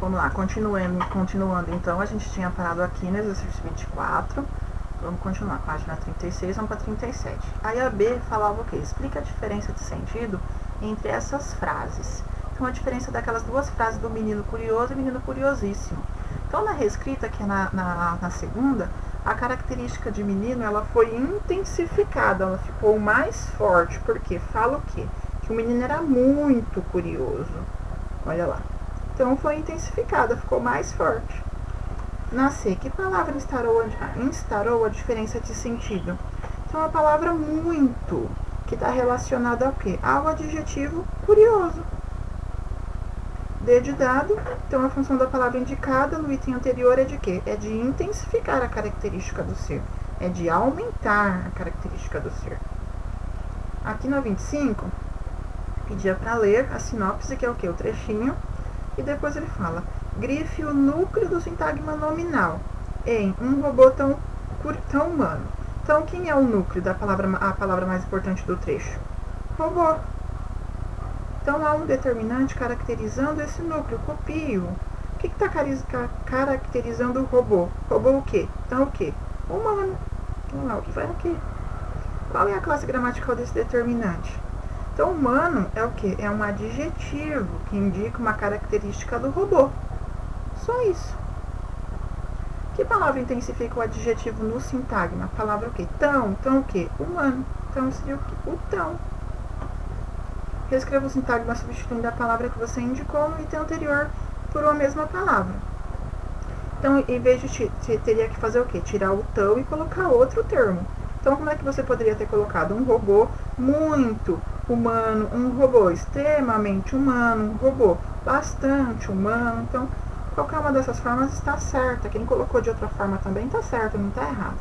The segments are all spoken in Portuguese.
Vamos lá, continuando. Então, a gente tinha parado aqui no exercício 24. Vamos continuar, página 36, vamos para 37. Aí a B falava o quê? Explica a diferença de sentido entre essas frases. Então, a diferença daquelas duas frases do menino curioso e menino curiosíssimo. Então, na reescrita, que é na segunda, a característica de menino, ela foi intensificada, ela ficou mais forte, porque fala o quê? Que o menino era muito curioso. Olha lá. Então, foi intensificada, ficou mais forte. Na C, que palavra instaurou a diferença de sentido? Então, a palavra muito, que está relacionada ao quê? Ao adjetivo curioso. D de dado, então a função da palavra indicada no item anterior é de quê? É de intensificar a característica do ser. É de aumentar a característica do ser. Aqui no 25, pedia para ler a sinopse, que é o quê? O trechinho. E depois ele fala, grife o núcleo do sintagma nominal em um robô tão humano. Então, quem é o núcleo da a palavra mais importante do trecho? Robô. Então, há um determinante caracterizando esse núcleo, copio. O que está caracterizando o robô? Robô o quê? Então, o quê? Humano. Vamos lá, o que vai aqui? Qual é a classe gramatical desse determinante? Então, humano é o quê? É um adjetivo que indica uma característica do robô. Só isso. Que palavra intensifica o adjetivo no sintagma? A palavra o quê? Tão. Então, o quê? Humano. Então, seria o quê? O tão. Reescreva o sintagma substituindo a palavra que você indicou no item anterior por uma mesma palavra. Então, em vez de você teria que fazer o quê? Tirar o tão e colocar outro termo. Então, como é que você poderia ter colocado um robô muito humano, um robô extremamente humano, um robô bastante humano? Então, qualquer uma dessas formas está certa. Quem colocou de outra forma também está certo, não está errado.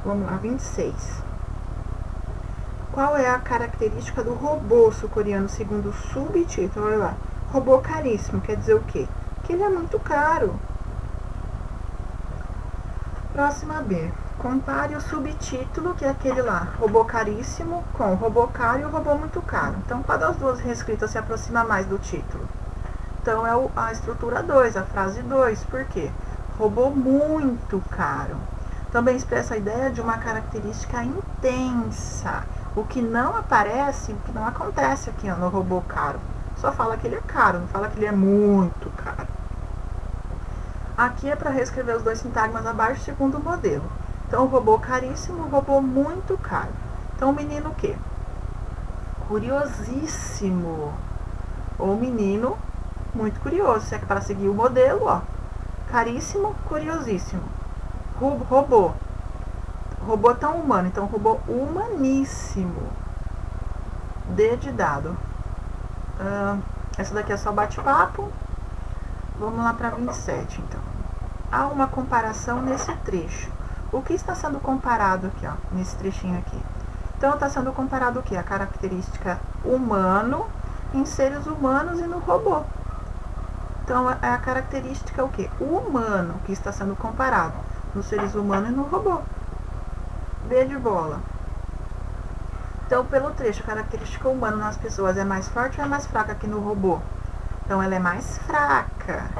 Vamos lá, 26. Qual é a característica do robô sul-coreano segundo o subtítulo? Olha lá. Robô caríssimo, quer dizer o quê? Que ele é muito caro. Próxima B. Compare o subtítulo, que é aquele lá, robô caríssimo, com o robô caro e o robô muito caro. Então, qual das duas reescritas se aproxima mais do título? Então, é a estrutura 2, a frase 2. Por quê? Robô muito caro. Também expressa a ideia de uma característica intensa. O que não aparece, o que não acontece aqui no robô caro. Só fala que ele é caro, não fala que ele é muito caro. Aqui é para reescrever os dois sintagmas abaixo segundo o modelo. Então, o robô caríssimo, o robô muito caro. Então, o menino o quê? Curiosíssimo. Ou menino muito curioso. Se é para seguir o modelo, ó. Caríssimo, curiosíssimo. Robô. Robô tão humano. Então, robô humaníssimo. D de dado. Essa daqui é só bate-papo. Vamos lá para 27, então. Há uma comparação nesse trecho. O que está sendo comparado aqui, ó, nesse trechinho aqui? Então, está sendo comparado o quê? A característica humano em seres humanos e no robô. Então, é a característica o quê? O humano que está sendo comparado nos seres humanos e no robô. B de bola. Então, pelo trecho, a característica humana nas pessoas é mais forte ou é mais fraca que no robô? Então, ela é mais fraca.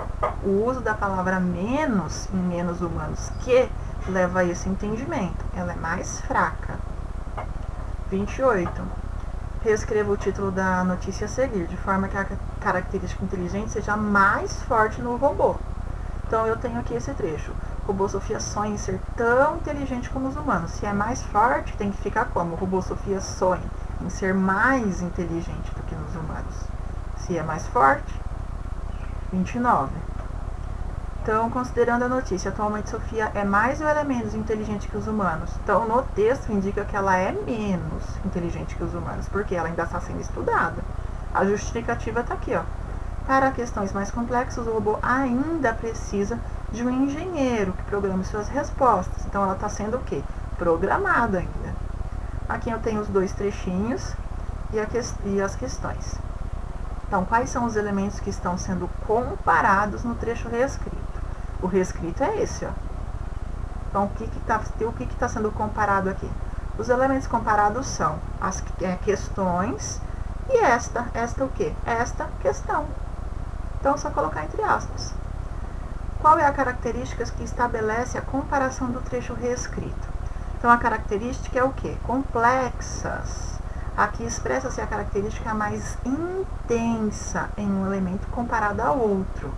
O uso da palavra menos em menos humanos que leva a esse entendimento. Ela é mais fraca. 28. Reescreva o título da notícia a seguir, de forma que a característica inteligente seja mais forte no robô. Então, eu tenho aqui esse trecho. O robô Sofia sonha em ser tão inteligente como os humanos. Se é mais forte, tem que ficar como? O robô Sofia sonha em ser mais inteligente do que nos humanos. Se é mais forte, 29. Então, considerando a notícia, atualmente Sofia é mais ou ela é menos inteligente que os humanos? Então, no texto indica que ela é menos inteligente que os humanos, porque ela ainda está sendo estudada. A justificativa está aqui, ó. Para questões mais complexas, o robô ainda precisa de um engenheiro que programe suas respostas. Então, ela está sendo o quê? Programada ainda. Aqui eu tenho os dois trechinhos e as questões. Então, quais são os elementos que estão sendo comparados no trecho reescrito? O reescrito é esse, ó. Então, o que está sendo comparado aqui? Os elementos comparados são as questões e esta o quê? Esta questão. Então, só colocar entre aspas. Qual é a característica que estabelece a comparação do trecho reescrito? Então, a característica é o quê? Complexas. Aqui expressa-se a característica mais intensa em um elemento comparado ao outro.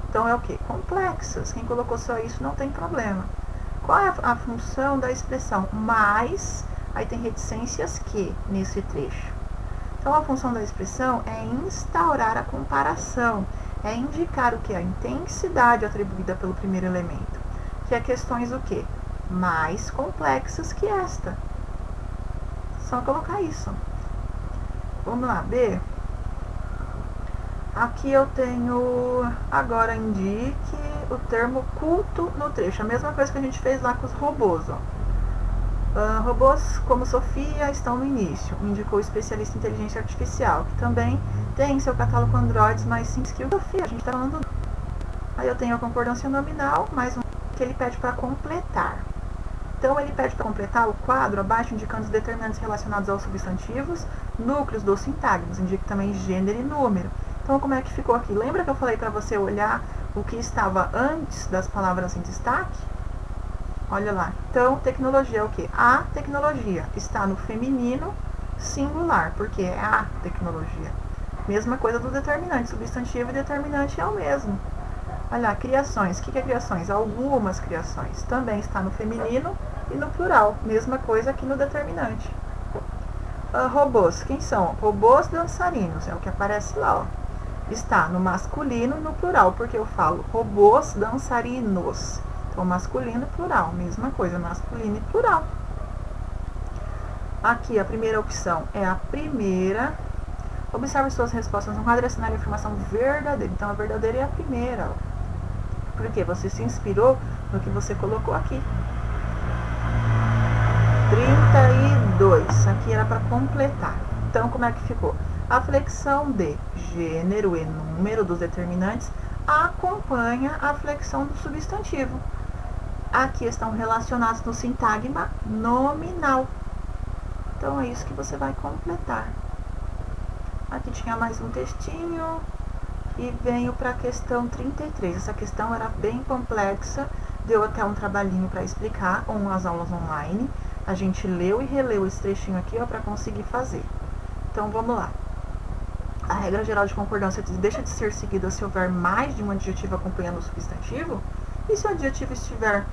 Então, é o quê? Complexas. Quem colocou só isso não tem problema. Qual é a função da expressão mais, aí tem reticências que nesse trecho. Então, a função da expressão é instaurar a comparação, é indicar o que? A intensidade atribuída pelo primeiro elemento, que é questões o quê? Mais complexas que esta. Só colocar isso. Vamos lá, B. Aqui eu tenho, agora indique o termo culto no trecho. A mesma coisa que a gente fez lá com os robôs, ó. Robôs como Sofia estão no início, indicou o especialista em inteligência artificial, que também tem em seu catálogo Androids mais simples que o Sofia. A gente está falando. Aí eu tenho a concordância nominal, mais um que ele pede para completar. Então, ele pede para completar o quadro abaixo, indicando os determinantes relacionados aos substantivos, núcleos dos sintagmas, indica também gênero e número. Então, como é que ficou aqui? Lembra que eu falei para você olhar o que estava antes das palavras em destaque? Olha lá. Então, tecnologia é o quê? A tecnologia está no feminino singular, porque é a tecnologia. Mesma coisa do determinante, substantivo e determinante é o mesmo. Olha lá, criações. O que é criações? Algumas criações. Também está no feminino e no plural. Mesma coisa aqui no determinante. Robôs. Quem são? Robôs dançarinos. É o que aparece lá, ó. Está no masculino e no plural, porque eu falo robôs dançarinos. Então, masculino e plural. Mesma coisa, masculino e plural. Aqui, a primeira opção é a primeira. Observe suas respostas no quadro e assinale a afirmação verdadeira. Então, a verdadeira é a primeira, ó. Porque você se inspirou no que você colocou aqui. 32. Aqui era para completar. Então, como é que ficou? A flexão de gênero e número dos determinantes acompanha a flexão do substantivo. Aqui estão relacionados no sintagma nominal. Então, é isso que você vai completar. Aqui tinha mais um textinho. E venho para a questão 33. Essa questão era bem complexa, deu até um trabalhinho para explicar, com as aulas online. A gente leu e releu esse trechinho aqui para conseguir fazer. Então, vamos lá. A regra geral de concordância deixa de ser seguida se houver mais de um adjetivo acompanhando o substantivo. E se o adjetivo estiver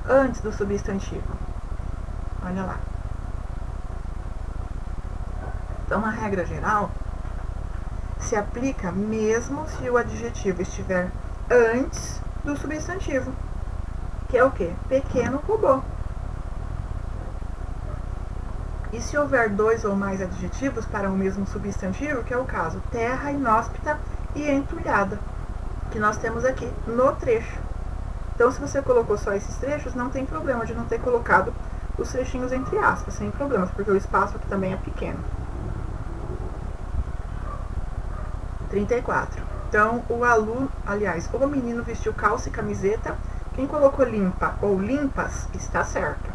antes do substantivo? Olha lá. Então, a regra geral se aplica mesmo se o adjetivo estiver antes do substantivo, que é o quê? Pequeno robô. E se houver dois ou mais adjetivos para o mesmo substantivo, que é o caso terra, inóspita e entulhada, que nós temos aqui no trecho. Então, se você colocou só esses trechos, não tem problema de não ter colocado os trechinhos entre aspas, sem problemas, porque o espaço aqui também é pequeno. 34. Então, o aluno, aliás, o menino vestiu calça e camiseta. Quem colocou limpa ou limpas, está certo.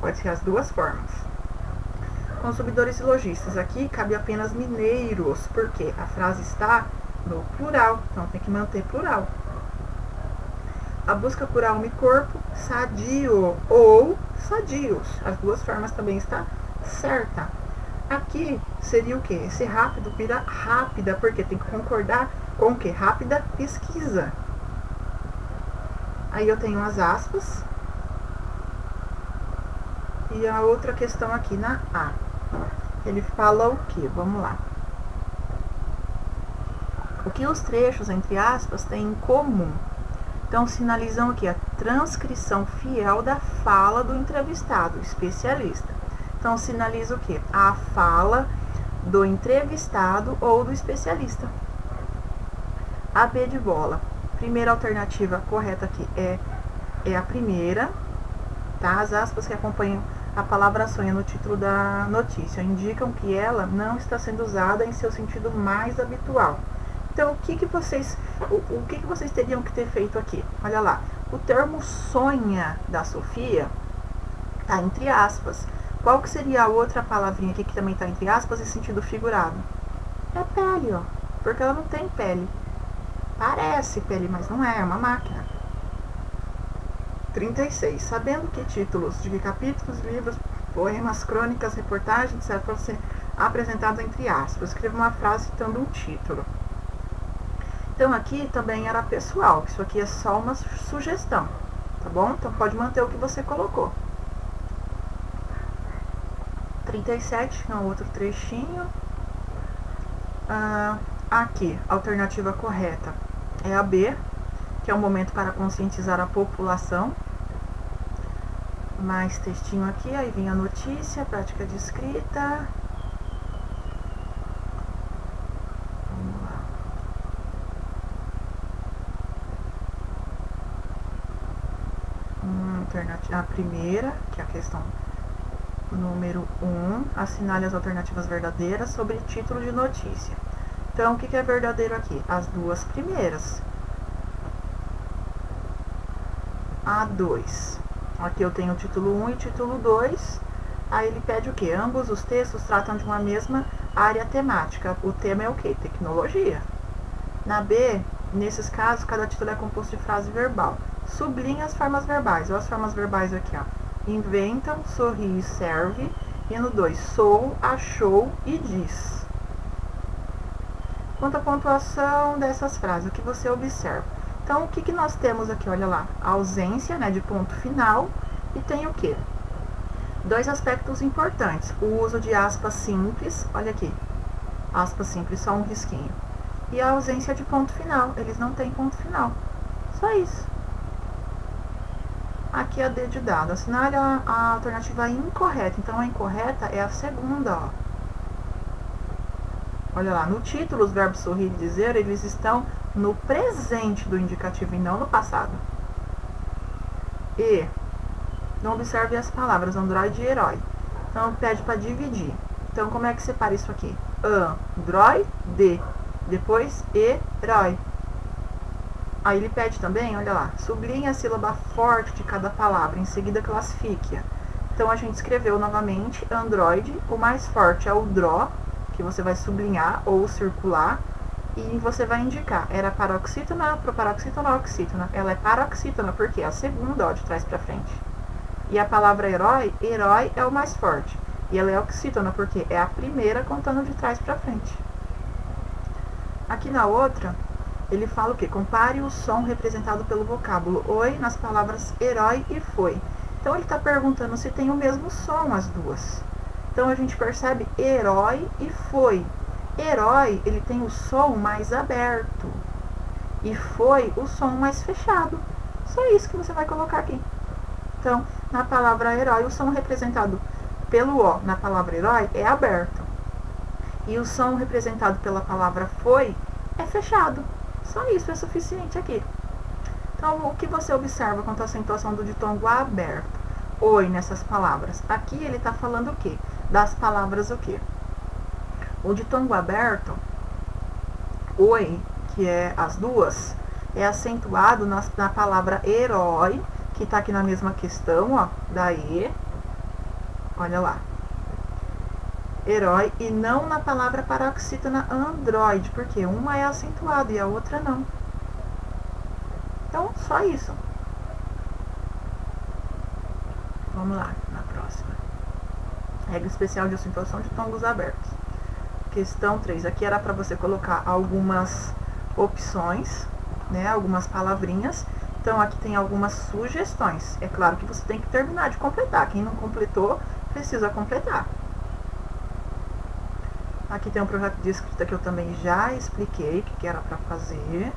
Pode ser as duas formas. Consumidores e lojistas. Aqui cabe apenas mineiros, porque a frase está no plural. Então, tem que manter plural. A busca por alma e corpo, sadio ou sadios. As duas formas também está certa. Aqui seria o quê? Esse rápido vira rápida, porque tem que concordar com o quê? Rápida pesquisa. Aí eu tenho as aspas. E a outra questão aqui na A. Ele fala o quê? Vamos lá. O que os trechos, entre aspas, têm em comum? Então, sinalizam o quê? A transcrição fiel da fala do entrevistado, especialista. Então, sinaliza o quê? A fala do entrevistado ou do especialista. A B de bola. Primeira alternativa correta aqui é a primeira. Tá? As aspas que acompanham a palavra sonha no título da notícia indicam que ela não está sendo usada em seu sentido mais habitual. Então, o que vocês teriam que ter feito aqui? Olha lá. O termo sonha da Sofia está entre aspas. Qual que seria a outra palavrinha aqui que também está entre aspas em sentido figurado? É pele, ó. Porque ela não tem pele. Parece pele, mas não é, é uma máquina. 36. Sabendo que títulos de capítulos, livros, poemas, crônicas, reportagens, etc. podem ser apresentados entre aspas. Escreva uma frase citando um título. Então aqui também era pessoal, isso aqui é só uma sugestão, tá bom? Então pode manter o que você colocou. 37, é um outro trechinho. Aqui, a alternativa correta é a B, que é um momento para conscientizar a população. Mais textinho aqui, aí vem a notícia, prática de escrita. Vamos lá. A primeira, que é a questão número 1, assinale as alternativas verdadeiras sobre título de notícia. Então, o que é verdadeiro aqui? As duas primeiras. A2. Aqui eu tenho o título 1 e título 2. Aí ele pede o quê? Ambos os textos tratam de uma mesma área temática. O tema é o quê? Tecnologia. Na B, nesses casos, cada título é composto de frase verbal. Sublinha as formas verbais. Olha as formas verbais aqui, ó. Inventam, sorri e serve. E no 2, sou, achou e diz. Quanto à pontuação dessas frases, o que você observa? Então, o que nós temos aqui? Olha lá, a ausência, né, de ponto final. E tem o quê? Dois aspectos importantes. O uso de aspas simples. Olha aqui. Aspas simples, só um risquinho. E a ausência de ponto final. Eles não têm ponto final. Só isso. Aqui é a D de dado. Assinale a alternativa incorreta. Então, a incorreta é a segunda, ó. Olha lá, no título, os verbos sorrir e dizer, eles estão no presente do indicativo e não no passado. E, não observe as palavras Android e herói. Então, pede para dividir. Então, como é que separa isso aqui? Android, depois herói. Aí ele pede também, olha lá, sublinhe a sílaba forte de cada palavra, em seguida classifique-a. Então, a gente escreveu novamente Android, o mais forte é o DRO, que você vai sublinhar ou circular, e você vai indicar, era paroxítona, proparoxítona ou oxítona. Ela é paroxítona, porque é a segunda, ó, de trás para frente. E a palavra herói é o mais forte. E ela é oxítona, porque é a primeira contando de trás para frente. Aqui na outra, ele fala o quê? Compare o som representado pelo vocábulo oi nas palavras herói e foi. Então ele está perguntando se tem o mesmo som as duas. Então a gente percebe herói e foi. Herói, ele tem o som mais aberto. E foi o som mais fechado. Só isso que você vai colocar aqui. Então, na palavra herói, o som representado pelo O na palavra herói é aberto. E o som representado pela palavra foi é fechado. Só isso é suficiente aqui. Então, o que você observa quanto à acentuação do ditongo aberto? Oi nessas palavras. Aqui ele está falando o quê? Das palavras o quê? O ditongo aberto, oi, que é as duas, é acentuado na palavra herói, que está aqui na mesma questão, ó, da E. Olha lá. Herói, e não na palavra paroxítona android, porque uma é acentuada e a outra não. Então, só isso. Vamos lá, na próxima. Regra especial de acentuação de tongos abertos. Questão 3. Aqui era para você colocar algumas opções, né, algumas palavrinhas. Então, aqui tem algumas sugestões. É claro que você tem que terminar de completar. Quem não completou, precisa completar. Aqui tem um projeto de escrita que eu também já expliquei o que era para fazer.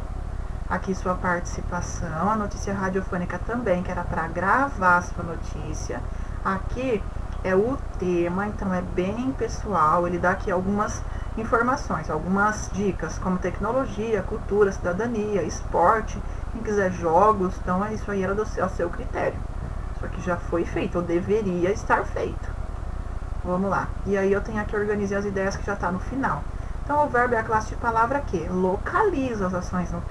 Aqui sua participação, a notícia radiofônica também, que era para gravar a sua notícia. Aqui é o tema, então é bem pessoal. Ele dá aqui algumas informações, algumas dicas, como tecnologia, cultura, cidadania, esporte, quem quiser jogos. Então, isso aí era ao seu critério. Isso aqui já foi feito, ou deveria estar feito. Vamos lá. E aí eu tenho aqui, organizei as ideias que já está no final. Então, o verbo é a classe de palavra que localiza as ações no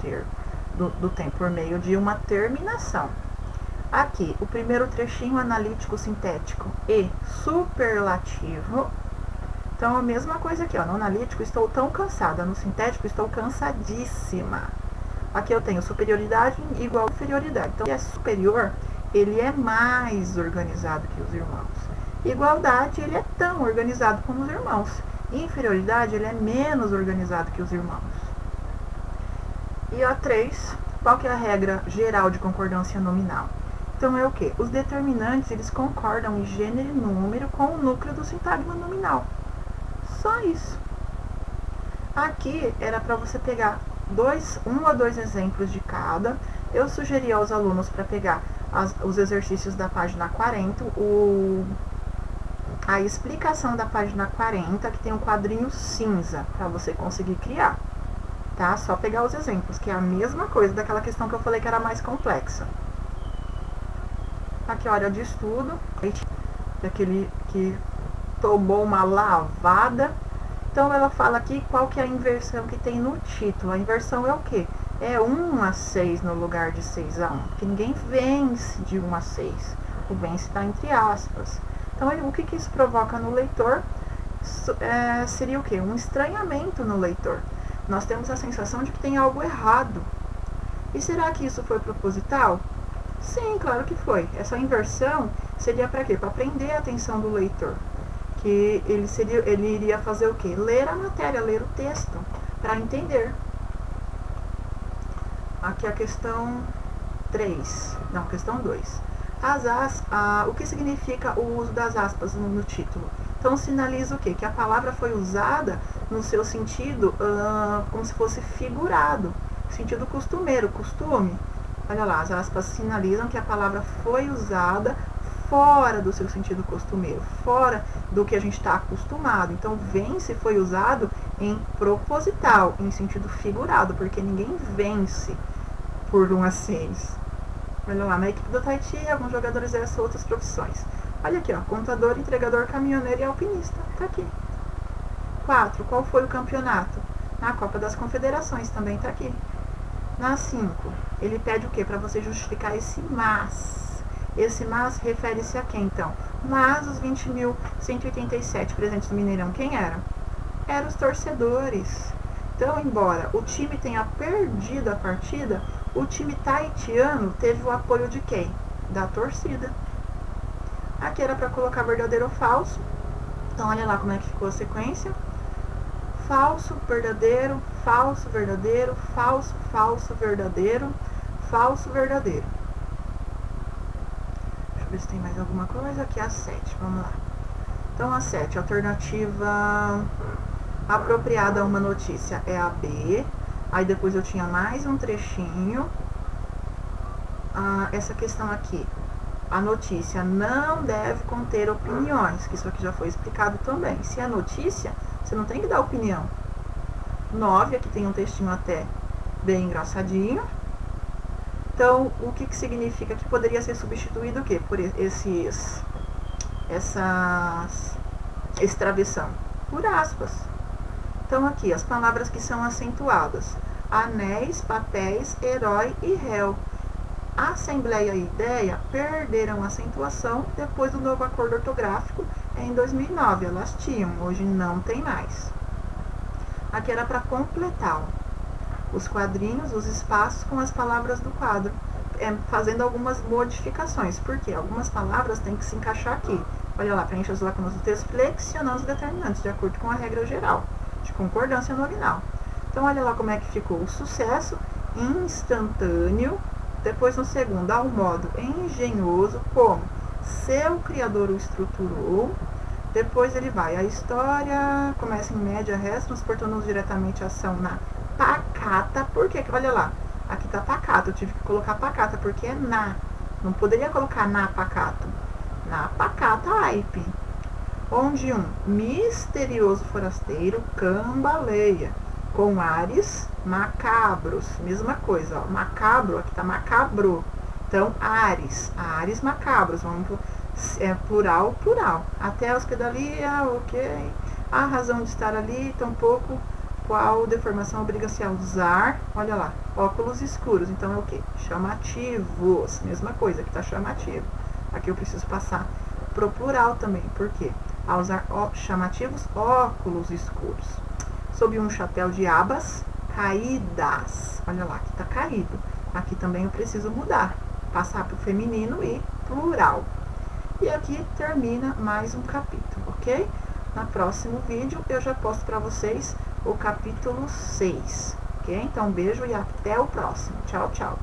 do tempo por meio de uma terminação. Aqui, o primeiro trechinho analítico, sintético e superlativo. Então, a mesma coisa aqui, ó. No analítico, estou tão cansada. No sintético, estou cansadíssima. Aqui eu tenho superioridade igual a inferioridade. Então, se é superior, ele é mais organizado que os irmãos. Igualdade, ele é tão organizado como os irmãos. Inferioridade, ele é menos organizado que os irmãos. E a 3, qual que é a regra geral de concordância nominal? Então é o quê? Os determinantes, eles concordam em gênero e número com o núcleo do sintagma nominal. Só isso. Aqui era para você pegar um a dois exemplos de cada. Eu sugeri aos alunos para pegar os exercícios da página 40, a explicação da página 40, que tem um quadrinho cinza, para você conseguir criar. Tá? Só pegar os exemplos, que é a mesma coisa daquela questão que eu falei que era mais complexa. Aqui a área de estudo, daquele que tomou uma lavada. Então ela fala aqui qual que é a inversão que tem no título. A inversão é o quê? É 1 a 6 no lugar de 6 a 1. Porque ninguém vence de 1 a 6. O vence está entre aspas. Então o que isso provoca no leitor seria o quê? Um estranhamento no leitor. Nós temos a sensação de que tem algo errado. E será que isso foi proposital? Sim, claro que foi. Essa inversão seria para quê? Para prender a atenção do leitor. Que ele iria fazer o quê? Ler a matéria, ler o texto, para entender. Aqui a questão 3, não, questão 2. O que significa o uso das aspas no título? Então sinaliza o quê? Que a palavra foi usada no seu sentido como se fosse figurado, sentido costumeiro, costume. Olha lá, as aspas sinalizam que a palavra foi usada fora do seu sentido costumeiro, fora do que a gente está acostumado. Então, vence foi usado em proposital, em sentido figurado, porque ninguém vence por 1 a 6. Olha lá, na equipe do Tahiti, alguns jogadores exercem outras profissões. Olha aqui, ó, contador, entregador, caminhoneiro e alpinista. Tá aqui. 4. Qual foi o campeonato? Na Copa das Confederações, também tá aqui. Na 5, ele pede o quê? Para você justificar esse mas. Esse mas refere-se a quem, então? Mas os 20.187 presentes do Mineirão, quem eram? Eram os torcedores. Então, embora o time tenha perdido a partida, o time tahitiano teve o apoio de quem? Da torcida. Aqui era para colocar verdadeiro ou falso. Então, olha lá como é que ficou a sequência. Falso, verdadeiro, falso, verdadeiro, falso, falso, verdadeiro, falso, verdadeiro. Deixa eu ver se tem mais alguma coisa. Aqui a 7, vamos lá. Então, a 7, alternativa apropriada a uma notícia é a B. Aí depois eu tinha mais um trechinho. Essa questão aqui. A notícia não deve conter opiniões, que isso aqui já foi explicado também. Se é notícia, você não tem que dar opinião. 9, aqui tem um textinho até bem engraçadinho. Então, o que significa que poderia ser substituído o quê? Por esse travessão? Por aspas. Então, aqui, as palavras que são acentuadas. Anéis, papéis, herói e réu. A Assembleia e Ideia perderam a acentuação depois do novo acordo ortográfico em 2009. Elas tinham, hoje não tem mais. Aqui era para completar os quadrinhos, os espaços com as palavras do quadro, fazendo algumas modificações, porque algumas palavras têm que se encaixar aqui. Olha lá, preencha as lacunas do texto flexionando os determinantes, de acordo com a regra geral de concordância nominal. Então, olha lá como é que ficou o sucesso instantâneo. Depois, no segundo, ao modo engenhoso, como seu criador o estruturou. Depois ele vai, a história começa em média, resta, transportando-nos diretamente a ação na pacata. Por quê? Olha lá, aqui tá pacata, eu tive que colocar pacata, porque é na. Não poderia colocar na pacata. Na pacata aipe. Onde um misterioso forasteiro cambaleia, com ares macabros. Mesma coisa, ó, macabro, aqui tá macabro. Então, ares macabros, vamos plural, plural. Até a hospedaria, ok. A razão de estar ali, tampouco qual deformação obriga-se a usar. Olha lá, óculos escuros, então é o que? Chamativos, mesma coisa, que tá chamativo. Aqui eu preciso passar pro plural também, por quê? A usar chamativos, óculos escuros. Sob um chapéu de abas, caídas. Olha lá, aqui tá caído. Aqui também eu preciso mudar, passar pro feminino e plural. E aqui termina mais um capítulo, ok? No próximo vídeo eu já posto para vocês o capítulo 6, ok? Então, um beijo e até o próximo. Tchau, tchau.